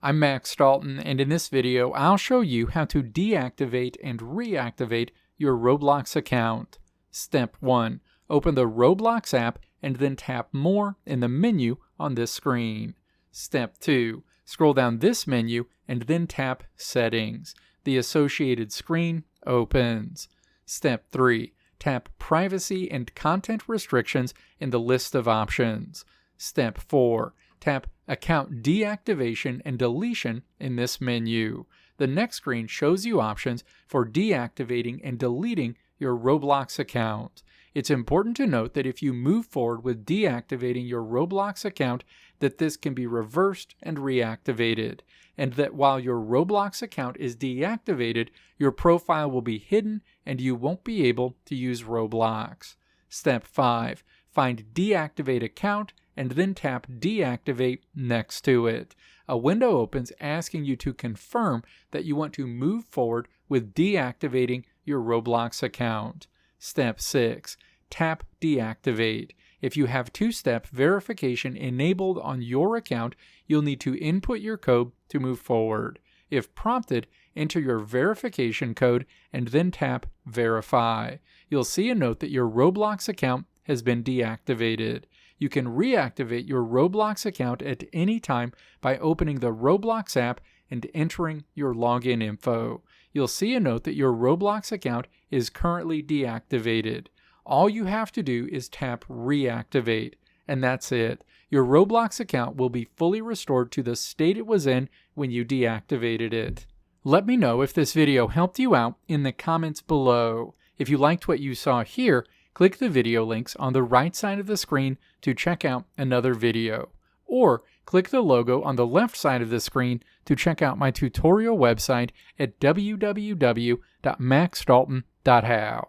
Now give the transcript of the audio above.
I'm Max Dalton, and in this video I'll show you how to deactivate and reactivate your Roblox account. Step 1. Open the Roblox app and then tap More in the menu on this screen. Step 2. Scroll down this menu and then tap Settings. The associated screen opens. Step 3. Tap Privacy and Content Restrictions in the list of options. Step 4. Tap Account Deactivation and Deletion in this menu. The next screen shows you options for deactivating and deleting your Roblox account. It's important to note that if you move forward with deactivating your Roblox account, that this can be reversed and reactivated, and that while your Roblox account is deactivated, your profile will be hidden and you won't be able to use Roblox. Step 5. Find Deactivate Account and then tap Deactivate next to it. A window opens asking you to confirm that you want to move forward with deactivating your Roblox account. Step 6. Tap Deactivate. If you have two-step verification enabled on your account, you'll need to input your code to move forward. If prompted, enter your verification code and then tap Verify. You'll see a note that your Roblox account has been deactivated. You can reactivate your Roblox account at any time by opening the Roblox app and entering your login info. You'll see a note that your Roblox account is currently deactivated. All you have to do is tap Reactivate, and that's it. Your Roblox account will be fully restored to the state it was in when you deactivated it. Let me know if this video helped you out in the comments below. If you liked what you saw here, click the video links on the right side of the screen to check out another video. Or click the logo on the left side of the screen to check out my tutorial website at www.maxdalton.how.